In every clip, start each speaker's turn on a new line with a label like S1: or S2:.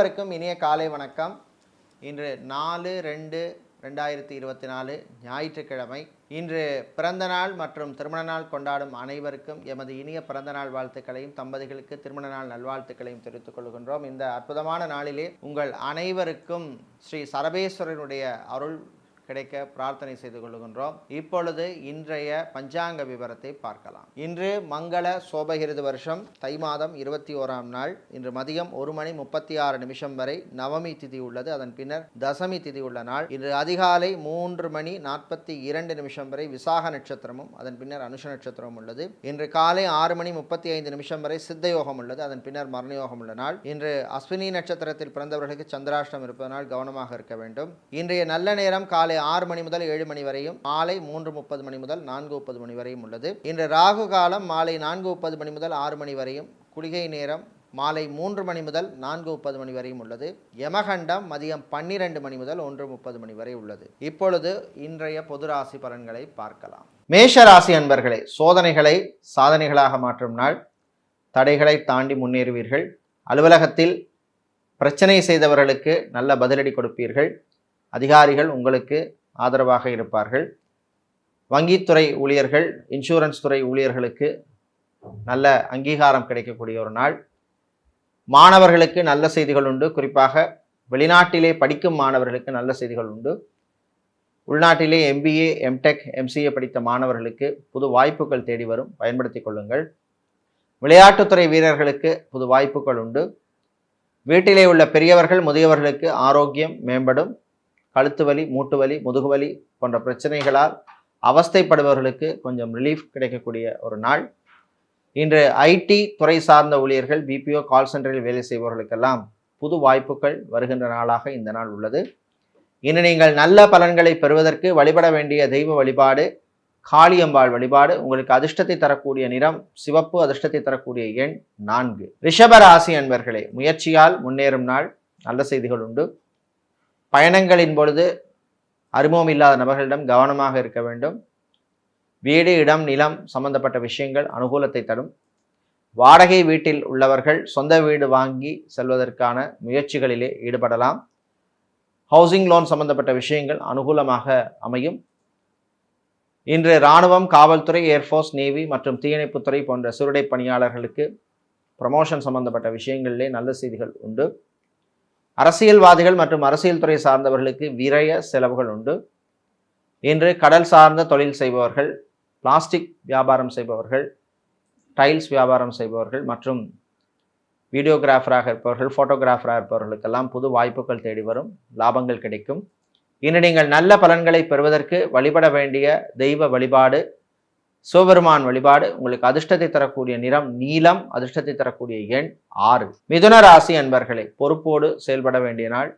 S1: அனைவருக்கும் இனிய காலை வணக்கம். இன்று 4/2/2024 ஞாயிற்றுக்கிழமை. இன்று பிறந்த நாள் மற்றும் திருமண நாள் கொண்டாடும் அனைவருக்கும் எமது இனிய பிறந்த நாள் வாழ்த்துக்களையும் தம்பதிகளுக்கு திருமண நாள் நல்வாழ்த்துக்களையும் தெரிவித்துக் கொள்கின்றோம். இந்த அற்புதமான நாளிலே உங்கள் அனைவருக்கும் ஸ்ரீ சரபேஸ்வரனுடைய அருள் கிடைக்க பிரார்த்தனை செய்து கொள்கின்றோம். இப்பொழுது இன்றைய பஞ்சாங்க விவரத்தை பார்க்கலாம். இன்று மங்கள சோபகிருது வருஷம் தை மாதம் 21ஆம் நாள். இன்று மதியம் 1:36 வரை நவமி திதி உள்ளது. அதன் பின்னர் தசமி திதி உள்ள நாள். இன்று அதிகாலை 3:42 வரை விசாக நட்சத்திரமும் அதன் பின்னர் அனுஷ நட்சத்திரமும் உள்ளது. இன்று காலை 6:35 வரை சித்த யோகம் உள்ளது. அதன் பின்னர் மரணயோகம் உள்ள நாள். இன்று அஸ்வினி நட்சத்திரத்தில் பிறந்தவர்களுக்கு சந்திராஷ்டம் இருப்பதனால் கவனமாக இருக்க வேண்டும். இன்றைய நல்ல நேரம் காலை 6 மணி முதல் 7 மணி வரையும், மாலை 3:30 மணி முதல் 4:30 மணி வரையும் உள்ளது. இன்று ராகு காலம் மாலை 4:30 மணி முதல் 6 மணி வரையும், குளிகை நேரம் மாலை 3 மணி முதல் 4:30 மணி வரையும் உள்ளது. யமகண்டம் மதியம் 12 மணி முதல் 1:30 மணி வரை உள்ளது. இப்பொழுது இன்றைய பொது ராசி பலன்களை பார்க்கலாம். மேஷ ராசி அன்பர்களே, சோதனைகளை சாதனைகளாக மாற்றும் நாள். தடைகளை தாண்டி முன்னேறுவீர்கள். அலுவலகத்தில் பிரச்சனை செய்தவர்களுக்கு நல்ல பதிலடி கொடுப்பீர்கள். அதிகாரிகள் உங்களுக்கு ஆதரவாக இருப்பார்கள். வங்கித்துறை ஊழியர்கள், இன்சூரன்ஸ் துறை ஊழியர்களுக்கு நல்ல அங்கீகாரம் கிடைக்கக்கூடிய ஒரு நாள். மாணவர்களுக்கு நல்ல செய்திகள் உண்டு. குறிப்பாக வெளிநாட்டிலே படிக்கும் மாணவர்களுக்கு நல்ல செய்திகள் உண்டு. உள்நாட்டிலே MBA, MTech, MCA படித்த மாணவர்களுக்கு புது வாய்ப்புகள் தேடி வரும், பயன்படுத்திக் கொள்ளுங்கள். விளையாட்டுத்துறை வீரர்களுக்கு புது வாய்ப்புகள் உண்டு. வீட்டிலே உள்ள பெரியவர்கள் முதியவர்களுக்கு ஆரோக்கியம் மேம்படும். கழுத்து வலி, மூட்டு வலி, முதுகு வலி போன்ற பிரச்சனைகளால் அவஸ்தைப்படுபவர்களுக்கு கொஞ்சம் ரிலீஃப் கிடைக்கக்கூடிய ஒரு நாள். இன்று IT துறை சார்ந்த ஊழியர்கள், BPO கால் சென்டரில் வேலை செய்பவர்களுக்கெல்லாம் புது வாய்ப்புகள் வருகின்ற நாளாக இந்த நாள் உள்ளது. இன்று நீங்கள் நல்ல பலன்களை பெறுவதற்கு வழிபட வேண்டிய தெய்வ வழிபாடு காளியம்பாள் வழிபாடு. உங்களுக்கு அதிர்ஷ்டத்தை தரக்கூடிய நிறம் சிவப்பு, அதிர்ஷ்டத்தை தரக்கூடிய எண் 4. ரிஷப ராசி அன்பர்களே, முயற்சியால் முன்னேறும் நாள். நல்ல செய்திகள் உண்டு. பயணங்களின் பொழுது அறிமுகம் இல்லாத நபர்களிடம் கவனமாக இருக்க வேண்டும். வீடு, இடம், நிலம் சம்பந்தப்பட்ட விஷயங்கள் அனுகூலத்தை தரும். வாடகை வீட்டில் உள்ளவர்கள் சொந்த வீடு வாங்கி செல்வதற்கான முயற்சிகளிலே ஈடுபடலாம். ஹவுசிங் லோன் சம்பந்தப்பட்ட விஷயங்கள் அனுகூலமாக அமையும். இன்று இராணுவம், காவல்துறை, ஏர்ஃபோர்ஸ், நேவி மற்றும் தீயணைப்புத்துறை போன்ற சுருடை பணியாளர்களுக்கு ப்ரமோஷன் சம்பந்தப்பட்ட விஷயங்களிலே நல்ல செய்திகள் உண்டு. அரசியல்வாதிகள் மற்றும் அரசியல் துறை சார்ந்தவர்களுக்கு விரய செலவுகள் உண்டு. இன்று கடல் சார்ந்த தொழில் செய்பவர்கள், பிளாஸ்டிக் வியாபாரம் செய்பவர்கள், டைல்ஸ் வியாபாரம் செய்பவர்கள் மற்றும் வீடியோகிராஃபராக இருப்பவர்கள், ஃபோட்டோகிராஃபராக இருப்பவர்களுக்கெல்லாம் புது வாய்ப்புகள் தேடி வரும், லாபங்கள் கிடைக்கும். இன்று நீங்கள் நல்ல பலன்களை பெறுவதற்கு வழிபட வேண்டிய தெய்வ வழிபாடு சிவபெருமான் வழிபாடு. உங்களுக்கு அதிர்ஷ்டத்தை தரக்கூடிய நிறம் நீலம், அதிர்ஷ்டத்தை தரக்கூடிய எண் 6. மிதுன ராசி அன்பர்களே, பொறுப்போடு செயல்பட வேண்டிய நாள்.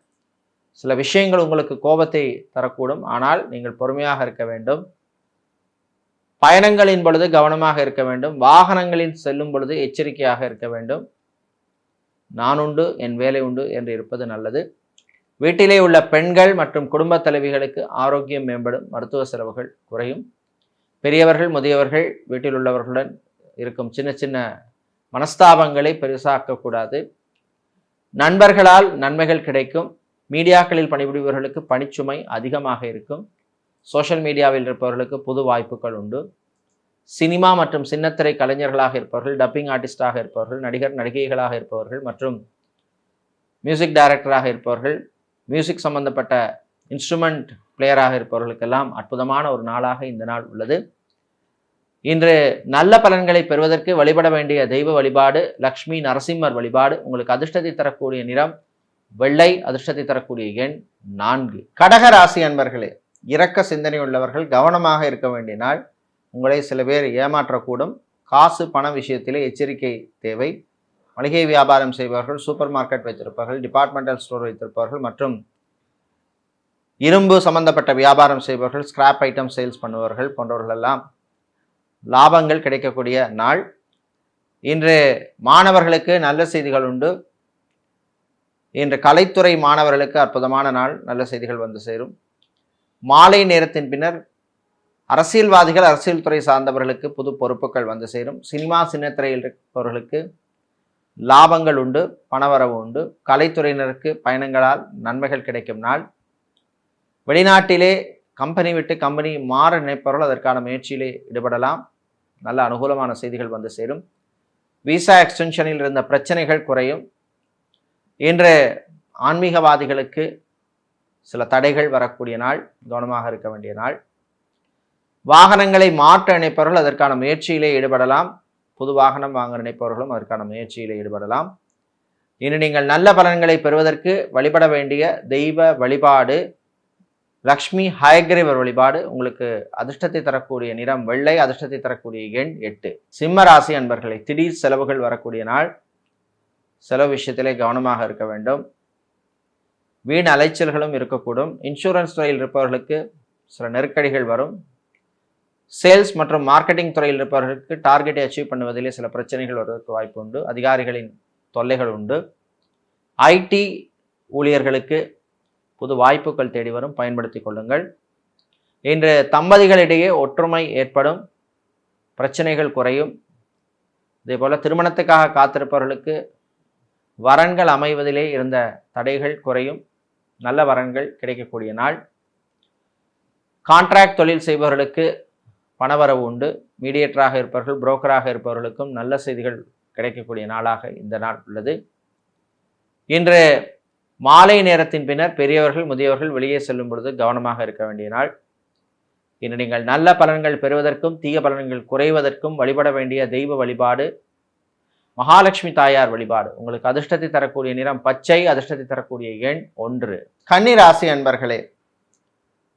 S1: சில விஷயங்கள் உங்களுக்கு கோபத்தை தரக்கூடும், ஆனால் நீங்கள் பொறுமையாக இருக்க வேண்டும். பயணங்களின் பொழுது கவனமாக இருக்க வேண்டும். வாகனங்களில் செல்லும் பொழுது எச்சரிக்கையாக இருக்க வேண்டும். நான் உண்டு என் வேலை உண்டு என்று இருப்பது நல்லது. வீட்டிலே உள்ள பெண்கள் மற்றும் குடும்ப தலைவிகளுக்கு ஆரோக்கியம் மேம்படும், மருத்துவ செலவுகள் குறையும். பெரியவர்கள் முதியவர்கள் வீட்டில் உள்ளவர்களுடன் இருக்கும் சின்ன சின்ன மனஸ்தாபங்களை பெருசாக்கக்கூடாது. நண்பர்களால் நன்மைகள் கிடைக்கும். மீடியாக்களில் பணிபுரிபவர்களுக்கு பணிச்சுமை அதிகமாக இருக்கும். சோஷியல் மீடியாவில் இருப்பவர்களுக்கு புது வாய்ப்புகள் உண்டு. சினிமா மற்றும் சின்னத்திரை கலைஞர்களாக இருப்பவர்கள், டப்பிங் ஆர்டிஸ்டாக இருப்பவர்கள், நடிகர் நடிகைகளாக இருப்பவர்கள் மற்றும் மியூசிக் டைரக்டராக இருப்பவர்கள், மியூசிக் சம்பந்தப்பட்ட இன்ஸ்ட்ருமெண்ட் பிளேயராக இருப்பவர்களுக்கெல்லாம் அற்புதமான ஒரு நாளாக இந்த நாள் உள்ளது. இன்று நல்ல பலன்களை பெறுவதற்கு வழிபட வேண்டிய தெய்வ வழிபாடு லக்ஷ்மி நரசிம்மர் வழிபாடு. உங்களுக்கு அதிர்ஷ்டத்தை தரக்கூடிய நிறம் வெள்ளை, அதிர்ஷ்டத்தை தரக்கூடிய எண் 4. கடக ராசி அன்பர்களே, இரக்க சிந்தனை உள்ளவர்கள் கவனமாக இருக்க வேண்டிய நாள். உங்களை சில பேர் ஏமாற்றக்கூடும். காசு பண விஷயத்திலே எச்சரிக்கை தேவை. மளிகை வியாபாரம் செய்பவர்கள், சூப்பர் மார்க்கெட் வைத்திருப்பவர்கள், டிபார்ட்மெண்டல் ஸ்டோர் வைத்திருப்பவர்கள் மற்றும் இரும்பு சம்பந்தப்பட்ட வியாபாரம் செய்பவர்கள், ஸ்கிராப் ஐட்டம் சேல்ஸ் பண்ணுபவர்கள் போன்றவர்களெல்லாம் லாபங்கள் கிடைக்கக்கூடிய நாள். இன்று மாணவர்களுக்கு நல்ல செய்திகள் உண்டு. இன்று கலைத்துறை மாணவர்களுக்கு அற்புதமான நாள், நல்ல செய்திகள் வந்து சேரும். மாலை நேரத்தின் பின்னர் அரசியல்வாதிகள், அரசியல் துறை சார்ந்தவர்களுக்கு புது பொறுப்புகள் வந்து சேரும். சினிமா சின்னத்திரையில் இருப்பவர்களுக்கு லாபங்கள் உண்டு, பணவரவு உண்டு. கலைத்துறையினருக்கு பயணங்களால் நன்மைகள் கிடைக்கும் நாள். வெளிநாட்டிலே கம்பெனி விட்டு கம்பெனி மாற நினைப்பவர்கள் அதற்கான முயற்சியிலே ஈடுபடலாம். நல்ல அனுகூலமான செய்திகள் வந்து சேரும். விசா எக்ஸ்டென்ஷனில் இருந்த பிரச்சனைகள் குறையும். இன்று ஆன்மீகவாதிகளுக்கு சில தடைகள் வரக்கூடிய நாள், கவனமாக இருக்க வேண்டிய நாள். வாகனங்களை மாற்ற நினைப்பவர்கள் அதற்கான முயற்சியிலே ஈடுபடலாம். புது வாகனம் வாங்க நினைப்பவர்களும் அதற்கான முயற்சியிலே ஈடுபடலாம். இன்று நீங்கள் நல்ல பலன்களை பெறுவதற்கு வழிபட வேண்டிய தெய்வ வழிபாடு லக்ஷ்மி ஹயக்ரீவர் வழிபாடு. உங்களுக்கு அதிர்ஷ்டத்தை தரக்கூடிய நிறம் வெள்ளை, அதிர்ஷ்டத்தை தரக்கூடிய எண் 8. சிம்ம ராசி அன்பர்களை, திடீர் செலவுகள் வரக்கூடிய நாள். செலவு விஷயத்திலே கவனமாக இருக்க வேண்டும். வீண் அலைச்சல்களும் இருக்கக்கூடும். இன்சூரன்ஸ் துறையில் இருப்பவர்களுக்கு சில நெருக்கடிகள் வரும். சேல்ஸ் மற்றும் மார்க்கெட்டிங் துறையில் இருப்பவர்களுக்கு டார்கெட்டை அச்சீவ் பண்ணுவதிலே சில பிரச்சனைகள் வருவதற்கு வாய்ப்பு உண்டு. அதிகாரிகளின் தொல்லைகள் உண்டு. ஐடி ஊழியர்களுக்கு புது வாய்ப்புகள் தேடி வரும், பயன்படுத்திக் கொள்ளுங்கள். இன்று தம்பதிகளிடையே ஒற்றுமை ஏற்படும், பிரச்சனைகள் குறையும். இதே போல திருமணத்துக்காக காத்திருப்பவர்களுக்கு வரன்கள் அமைவதிலே இருந்த தடைகள் குறையும், நல்ல வரன்கள் கிடைக்கக்கூடிய நாள். கான்ட்ராக்ட் தொழில் செய்பவர்களுக்கு பணவரவு உண்டு. மீடியேட்டராக இருப்பவர்கள், புரோக்கராக இருப்பவர்களுக்கும் நல்ல செய்திகள் கிடைக்கக்கூடிய நாளாக இந்த நாள் உள்ளது. இன்று மாலை நேரத்தின் பின்னர் பெரியவர்கள் முதியவர்கள் வெளியே செல்லும் பொழுது கவனமாக இருக்க வேண்டிய நாள். இன்று நீங்கள் நல்ல பலன்கள் பெறுவதற்கும் தீய பலன்கள் குறைவதற்கும் வழிபட வேண்டிய தெய்வ வழிபாடு மகாலட்சுமி தாயார் வழிபாடு. உங்களுக்கு அதிர்ஷ்டத்தை தரக்கூடிய நிறம் பச்சை, அதிர்ஷ்டத்தை தரக்கூடிய எண் 1. கன்னி ராசி அன்பர்களே,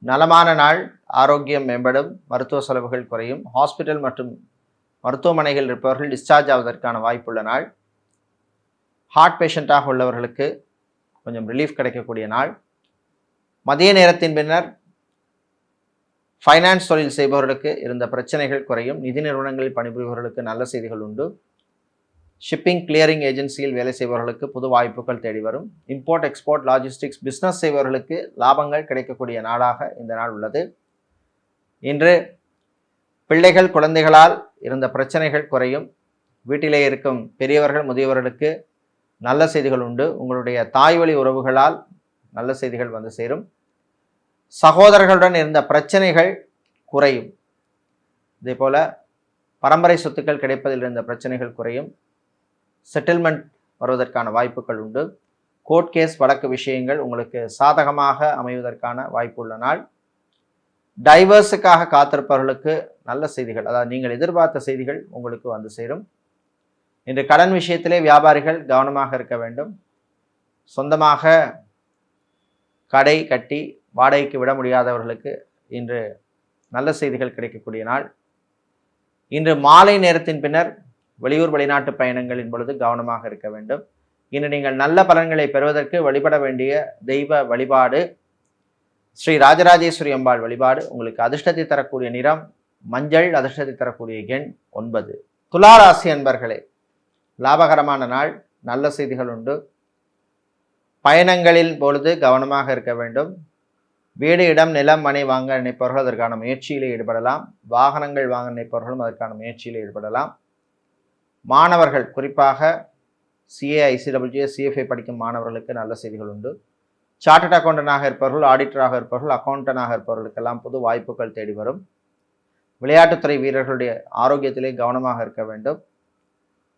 S1: நலமான நாள். ஆரோக்கியம் மேம்படும், மருத்துவ செலவுகள் குறையும். ஹாஸ்பிட்டல் மற்றும் மருத்துவமனைகள் இருப்பவர்கள் டிஸ்சார்ஜ் ஆவதற்கான வாய்ப்புள்ள நாள். ஹார்ட் பேஷண்ட்டாக உள்ளவர்களுக்கு கொஞ்சம் ரிலீஃப் கிடைக்கக்கூடிய நாள். மதிய நேரத்தின் பின்னர் ஃபைனான்ஸ் தொழில் செய்பவர்களுக்கு இருந்த பிரச்சனைகள் குறையும். நிதி நிறுவனங்களில் பணிபுரிபவர்களுக்கு நல்ல செய்திகள் உண்டு. ஷிப்பிங் கிளியரிங் ஏஜென்சியில் வேலை செய்பவர்களுக்கு புது வாய்ப்புகள் தேடி வரும். இம்போர்ட் எக்ஸ்போர்ட் லாஜிஸ்டிக்ஸ் பிஸ்னஸ் செய்பவர்களுக்கு லாபங்கள் கிடைக்கக்கூடிய நாளாக இந்த நாள் உள்ளது. இன்று பிள்ளைகள் குழந்தைகளால் இருந்த பிரச்சனைகள் குறையும். வீட்டிலே இருக்கும் பெரியவர்கள் முதியவர்களுக்கு நல்ல செய்திகள் உண்டு. உங்களுடைய தாய் வழி உறவுகளால் நல்ல செய்திகள் வந்து சேரும். சகோதரர்களுடன் இருந்த பிரச்சனைகள் குறையும். இதே போல பரம்பரை சொத்துக்கள் கிடைப்பதில் இருந்த பிரச்சனைகள் குறையும். செட்டில்மெண்ட் வருவதற்கான வாய்ப்புகள் உண்டு. கோர்ட் கேஸ் வழக்கு விஷயங்கள் உங்களுக்கு சாதகமாக அமைவதற்கான வாய்ப்புள்ள நாள். டைவர்ஸுக்காக காத்திருப்பவர்களுக்கு நல்ல செய்திகள், அதாவது நீங்கள் எதிர்பார்த்த செய்திகள் உங்களுக்கு வந்து சேரும். இன்று கடன் விஷயத்திலே வியாபாரிகள் கவனமாக இருக்க வேண்டும். சொந்தமாக கடை கட்டி வாடகைக்கு விட முடியாதவர்களுக்கு இன்று நல்ல செய்திகள் கிடைக்கக்கூடிய நாள். இன்று மாலை நேரத்தின் பின்னர் வெளியூர் வெளிநாட்டு பயணங்களின் பொழுது கவனமாக இருக்க வேண்டும். இன்று நீங்கள் நல்ல பலன்களை பெறுவதற்கு வழிபட வேண்டிய தெய்வ வழிபாடு ஸ்ரீ ராஜராஜேஸ்வரி அம்பாள் வழிபாடு. உங்களுக்கு அதிர்ஷ்டத்தை தரக்கூடிய நிறம் மஞ்சள், அதிர்ஷ்டத்தை தரக்கூடிய எண் 9. துளாராசி அன்பர்களே, லாபகரமான நாள். நல்ல செய்திகள் உண்டு. பயணங்களின் பொழுது கவனமாக இருக்க வேண்டும். வீடு, இடம், நிலம், மனை வாங்க நினைப்பவர்கள் அதற்கான முயற்சியில் ஈடுபடலாம். வாகனங்கள் வாங்க நினைப்பவர்களும் அதற்கான முயற்சியில் ஈடுபடலாம். மாணவர்கள், குறிப்பாக சிஏ, ஐசிடபிள்யூ, சிஎஃப்ஐ படிக்கும் மாணவர்களுக்கு நல்ல செய்திகள் உண்டு. சார்ட்டர்ட் அக்கௌண்டனாக இருப்பவர்கள், ஆடிட்டராக இருப்பவர்கள், அக்கௌண்டனாக இருப்பவர்களுக்கெல்லாம் புது வாய்ப்புகள் தேடி வரும். விளையாட்டுத்துறை வீரர்களுடைய ஆரோக்கியத்திலே கவனமாக இருக்க வேண்டும்.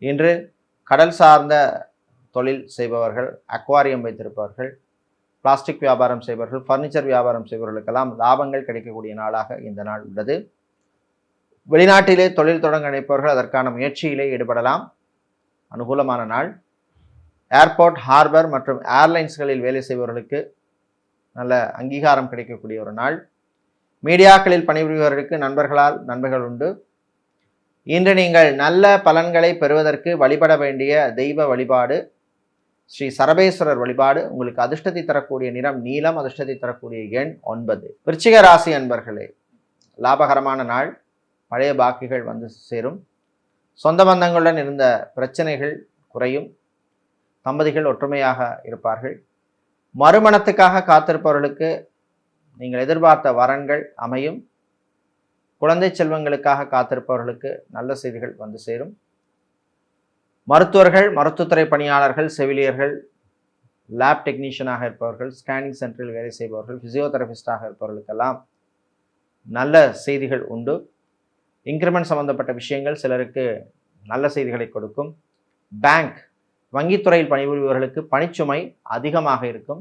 S1: இன்று கடல் சார்ந்த தொழில் செய்பவர்கள், அக்வாரியம் வைத்திருப்பவர்கள், பிளாஸ்டிக் வியாபாரம் செய்பவர்கள், ஃபர்னிச்சர் வியாபாரம் செய்பவர்களுக்கெல்லாம் லாபங்கள் கிடைக்கக்கூடிய நாளாக இந்த நாள் உள்ளது. வெளிநாட்டிலே தொழில் தொடங்க நினைப்பவர்கள் அதற்கான முயற்சியிலே ஈடுபடலாம். அனுகூலமான நாள். ஏர்போர்ட், ஹார்பர் மற்றும் ஏர்லைன்ஸ்களில் வேலை செய்பவர்களுக்கு நல்ல அங்கீகாரம் கிடைக்கக்கூடிய ஒரு நாள். மீடியாக்களில் பணிபுரிபவர்களுக்கு நண்பர்களால் நன்மைகள் உண்டு. இன்று நீங்கள் நல்ல பலன்களை பெறுவதற்கு வழிபட வேண்டிய தெய்வ வழிபாடு ஸ்ரீ சரபேஸ்வரர் வழிபாடு. உங்களுக்கு அதிர்ஷ்டத்தை தரக்கூடிய நிறம் நீலம், அதிர்ஷ்டத்தை தரக்கூடிய எண் 9. விருச்சிக ராசி அன்பர்களே, லாபகரமான நாள். பழைய பாக்கிகள் வந்து சேரும். சொந்த பந்தங்களுடன் இருந்த பிரச்சனைகள் குறையும். தம்பதிகள் ஒற்றுமையாக இருப்பார்கள். மறுமணத்துக்காக காத்திருப்பவர்களுக்கு நீங்கள் எதிர்பார்த்த வரன்கள் அமையும். குழந்தை செல்வங்களுக்காக காத்திருப்பவர்களுக்கு நல்ல செய்திகள் வந்து சேரும். மருத்துவர்கள், மருத்துவத்துறை பணியாளர்கள், செவிலியர்கள், லேப் டெக்னீஷியனாக இருப்பவர்கள், ஸ்கேனிங் சென்டரில் வேலை செய்பவர்கள், ஃபிசியோதெரபிஸ்டாக இருப்பவர்களுக்கெல்லாம் நல்ல செய்திகள் உண்டு. இன்க்ரிமெண்ட் சம்பந்தப்பட்ட விஷயங்கள் சிலருக்கு நல்ல செய்திகளை கொடுக்கும். பேங்க், வங்கித்துறையில் பணிபுரிபவர்களுக்கு பணிச்சுமை அதிகமாக இருக்கும்.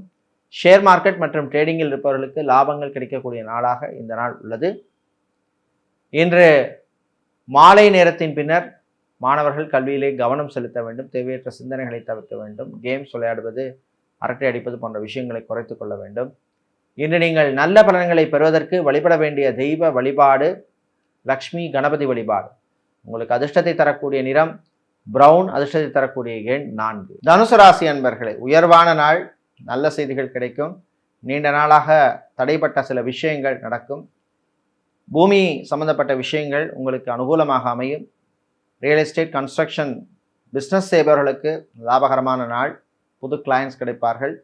S1: ஷேர் மார்க்கெட் மற்றும் ட்ரேடிங்கில் இருப்பவர்களுக்கு லாபங்கள் கிடைக்கக்கூடிய நாளாக இந்த நாள் உள்ளது. இன்று மாலை நேரத்தின் பின்னர் மாணவர்கள் கல்வியிலே கவனம் செலுத்த வேண்டும். தேவையற்ற சிந்தனைகளை தவிர்க்க வேண்டும். கேம்ஸ் விளையாடுவது, அரட்டை அடிப்பது போன்ற விஷயங்களை குறைத்து கொள்ள வேண்டும். இன்று நீங்கள் நல்ல பலன்களை பெறுவதற்கு வழிபட வேண்டிய தெய்வ வழிபாடு லக்ஷ்மி கணபதி வழிபாடு. உங்களுக்கு அதிர்ஷ்டத்தை தரக்கூடிய நிறம் பிரவுன், அதிர்ஷ்டத்தை தரக்கூடிய எண் 4. தனுசு ராசி அன்பர்களே, உயர்வான நாள், நல்ல செய்திகள் கிடைக்கும். நீண்ட நாளாக தடைப்பட்ட சில விஷயங்கள் நடக்கும். பூமி சம்பந்தப்பட்ட விஷயங்கள் உங்களுக்கு அனுகூலமாக அமையும். ரியல் எஸ்டேட், கன்ஸ்ட்ரக்ஷன், பிஸ்னஸ் செய்பவர்களுக்கு லாபகரமான நாள். புது கிளையன்ஸ் கிடைப்பார்கள்.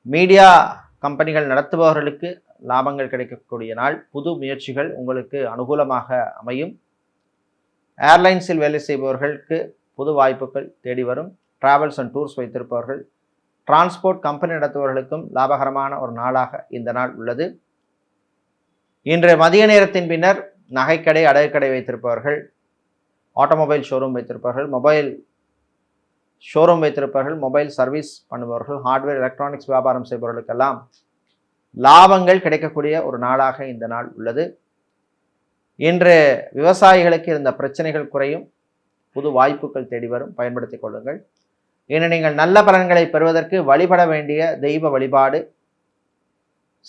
S1: மீடியா கம்பெனிகள் நடத்துபவர்களுக்கு லாபங்கள் கிடைக்கக்கூடிய நாள். புது முயற்சிகள் உங்களுக்கு அனுகூலமாக அமையும். ஏர்லைன்ஸில் வேலை செய்பவர்களுக்கு புது வாய்ப்புகள் தேடி வரும். டிராவல்ஸ் அண்ட் டூர்ஸ் வைத்திருப்பவர்கள், டிரான்ஸ்போர்ட் கம்பெனி நடத்துபவர்களுக்கும் லாபகரமான ஒரு நாளாக இந்த நாள் உள்ளது. இன்று மதிய நேரத்தின் பின்னர் நகைக்கடை, அடகுக்கடை வைத்திருப்பவர்கள், ஆட்டோமொபைல் ஷோரூம் வைத்திருப்பவர்கள், மொபைல் ஷோரூம் வைத்திருப்பவர்கள், மொபைல் சர்வீஸ் பண்ணுபவர்கள், ஹார்ட்வேர் எலக்ட்ரானிக்ஸ் வியாபாரம் செய்பவர்களுக்கெல்லாம் லாபங்கள் கிடைக்கக்கூடிய ஒரு நாளாக இந்த நாள் உள்ளது. இன்று விவசாயிகளுக்கு இருந்த பிரச்சனைகள் குறையும். புது வாய்ப்புகள் தேடி வரும், பயன்படுத்திக் கொள்ளுங்கள். இன்று நீங்கள் நல்ல பலன்களை பெறுவதற்கு வழிபட வேண்டிய தெய்வ வழிபாடு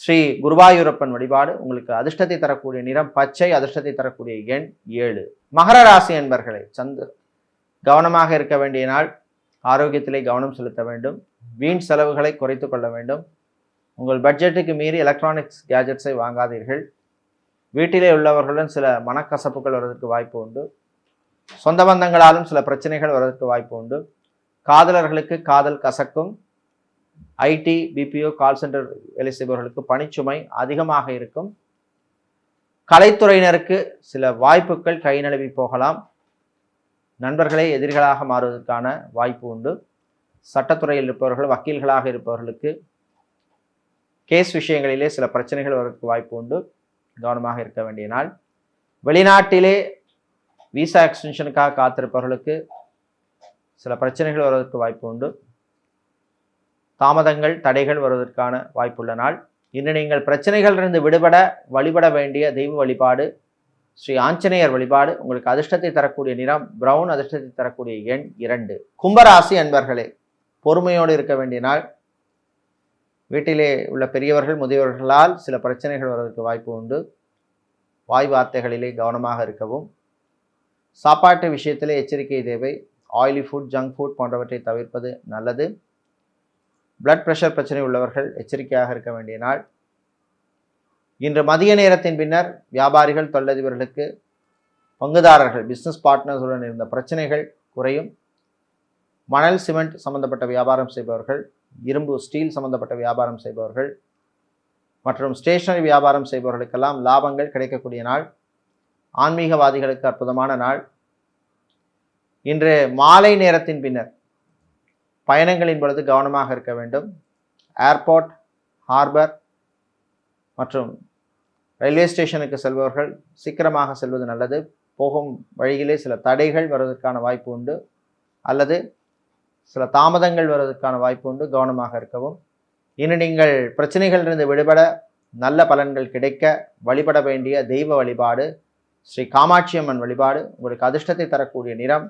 S1: ஸ்ரீ குருவாயூரப்பன் வழிபாடு. உங்களுக்கு அதிர்ஷ்டத்தை தரக்கூடிய நிறம் பச்சை, அதிர்ஷ்டத்தை தரக்கூடிய எண் 7. மகர ராசி என்பர்களே, கவனமாக இருக்க வேண்டிய நாள். ஆரோக்கியத்திலே கவனம் செலுத்த வேண்டும். வீண் செலவுகளை குறைத்து கொள்ள வேண்டும். உங்கள் பட்ஜெட்டுக்கு மீறி எலக்ட்ரானிக்ஸ் கேஜெட்ஸை வாங்காதீர்கள். வீட்டிலே உள்ளவர்களுடன் சில மனக்கசப்புகள் வருவதற்கு வாய்ப்பு உண்டு. சொந்த பந்தங்களாலும் சில பிரச்சனைகள் வருவதற்கு வாய்ப்பு உண்டு. காதலர்களுக்கு காதல் கசக்கும். ஐடி, பிபிஓ, கால் சென்டர் வேலை செய்பவர்களுக்கு பணிச்சுமை அதிகமாக இருக்கும். கலைத்துறையினருக்கு சில வாய்ப்புகள் கை நழுவி போகலாம். நண்பர்களே எதிரிகளாக மாறுவதற்கான வாய்ப்பு உண்டு. சட்டத்துறையில் இருப்பவர்கள், வக்கீல்களாக இருப்பவர்களுக்கு கேஸ் விஷயங்களிலே சில பிரச்சனைகள் வருவதற்கு வாய்ப்பு உண்டு. கவனமாக இருக்க வேண்டிய நாள். வெளிநாட்டிலே விசா எக்ஸ்டென்ஷனுக்காக காத்திருப்பவர்களுக்கு சில பிரச்சனைகள் வருவதற்கு வாய்ப்பு உண்டு. தாமதங்கள், தடைகள் வருவதற்கான வாய்ப்புள்ள நாள். இன்று நீங்கள் பிரச்சனைகளிலிருந்து விடுபட வழிபட வேண்டிய தெய்வ வழிபாடு ஸ்ரீ ஆஞ்சநேயர் வழிபாடு. உங்களுக்கு அதிர்ஷ்டத்தை தரக்கூடிய நிறம் பிரவுன், அதிர்ஷ்டத்தை தரக்கூடிய எண் 2. கும்பராசி அன்பர்களே, பொறுமையோடு இருக்க வேண்டிய நாள். வீட்டிலே உள்ள பெரியவர்கள், முதியவர்களால் சில பிரச்சனைகள் வருவதற்கு வாய்ப்பு உண்டு. வாய் வார்த்தைகளிலே கவனமாக இருக்கவும். சாப்பாட்டு விஷயத்திலே எச்சரிக்கை தேவை. ஆயிலி ஃபுட், ஜங்க் ஃபுட் போன்றவற்றை தவிர்ப்பது நல்லது. பிளட் பிரஷர் பிரச்சனை உள்ளவர்கள் எச்சரிக்கையாக இருக்க வேண்டிய நாள். இன்று மதிய நேரத்தின் பின்னர் வியாபாரிகள், தொழிலதிபர்களுக்கு, பங்குதாரர்கள், பிஸ்னஸ் பார்ட்னர்ஸுடன் இருந்த பிரச்சனைகள் குறையும். மணல், சிமெண்ட் சம்பந்தப்பட்ட வியாபாரம் செய்பவர்கள், இரும்பு, ஸ்டீல் சம்பந்தப்பட்ட வியாபாரம் செய்பவர்கள் மற்றும் ஸ்டேஷனரி வியாபாரம் செய்பவர்களுக்கெல்லாம் லாபங்கள் கிடைக்கக்கூடிய நாள். ஆன்மீகவாதிகளுக்கு அற்புதமான நாள். இன்று மாலை நேரத்தின் பின்னர் பயணங்களின் பொழுது கவனமாக இருக்க வேண்டும். ஏர்போர்ட், ஹார்பர் மற்றும் ரயில்வே ஸ்டேஷனுக்கு செல்பவர்கள் சீக்கிரமாக செல்வது நல்லது. போகும் வழியிலே சில தடைகள் வருவதற்கான வாய்ப்பு உண்டு, அல்லது சில தாமதங்கள் வருவதற்கான வாய்ப்பு உண்டு. கவனமாக இருக்கவும். இன்னும் நீங்கள் பிரச்சனைகளிலிருந்து விடுபட, நல்ல பலன்கள் கிடைக்க வழிபட வேண்டிய தெய்வ வழிபாடு ஸ்ரீ காமாட்சி அம்மன் வழிபாடு. உங்களுக்கு அதிர்ஷ்டத்தை தரக்கூடிய நிறம்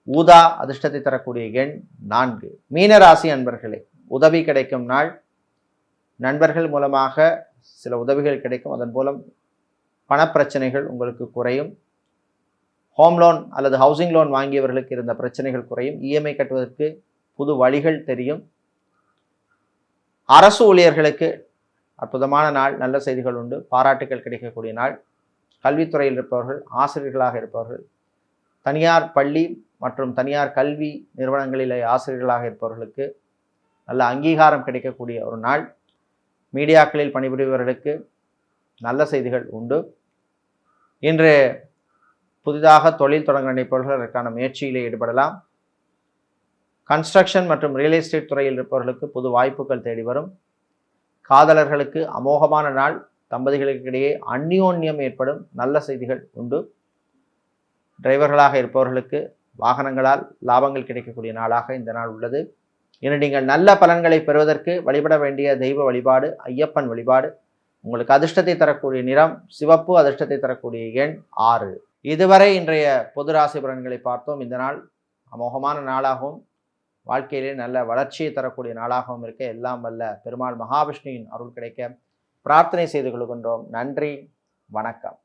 S1: ஊதா, அதிர்ஷ்டத்தை தரக்கூடிய எண் 4. மீனராசி அன்பர்களே, உதவி கிடைக்கும் நாள். நண்பர்கள் மூலமாக சில உதவிகள் கிடைக்கும். அதன் மூலம் பணப்பிரச்சனைகள் உங்களுக்கு குறையும். ஹோம் லோன் அல்லது ஹவுசிங் லோன் வாங்கியவர்களுக்கு இருந்த பிரச்சனைகள் குறையும். இஎம்ஐ கட்டுவதற்கு புது வழிகள் தெரியும். அரசு ஊழியர்களுக்கு அற்புதமான நாள். நல்ல செய்திகள் உண்டு. பாராட்டுகள் கிடைக்கக்கூடிய நாள். கல்வித்துறையில் இருப்பவர்கள், ஆசிரியர்களாக இருப்பவர்கள், தனியார் பள்ளி மற்றும் தனியார் கல்வி நிறுவனங்களிலே ஆசிரியர்களாக இருப்பவர்களுக்கு நல்ல அங்கீகாரம் கிடைக்கக்கூடிய ஒரு நாள். மீடியாக்களில் பணிபுரிபவர்களுக்கு நல்ல செய்திகள் உண்டு. இன்று புதிதாக தொழில் தொடங்க நினைப்பவர்கள் அதற்கான முயற்சியிலே ஈடுபடலாம். கன்ஸ்ட்ரக்ஷன் மற்றும் ரியல் எஸ்டேட் துறையில் இருப்பவர்களுக்கு புது வாய்ப்புகள் தேடி வரும். காதலர்களுக்கு அமோகமான நாள். தம்பதிகளுக்கு இடையே அந்யோன்யம் ஏற்படும் நல்ல செய்திகள் உண்டு. டிரைவர்களாக இருப்பவர்களுக்கு வாகனங்களால் லாபங்கள் கிடைக்கக்கூடிய நாளாக இந்த நாள் உள்ளது. இன்று நீங்கள் நல்ல பலன்களை பெறுவதற்கு வழிபட வேண்டிய தெய்வ வழிபாடு ஐயப்பன் வழிபாடு. உங்களுக்கு அதிர்ஷ்டத்தை தரக்கூடிய நிறம் சிவப்பு, அதிர்ஷ்டத்தை தரக்கூடிய எண் 6. இதுவரை இன்றைய பொது ராசி பலன்களை பார்த்தோம். இந்த நாள் அமோகமான நாளாகவும் வாழ்க்கையிலே நல்ல வளர்ச்சியை தரக்கூடிய நாளாகவும் இருக்க எல்லாம் வல்ல பெருமாள் மகாவிஷ்ணுவின் அருள் கிடைக்க பிரார்த்தனை செய்து கொள்கின்றோம். நன்றி, வணக்கம்.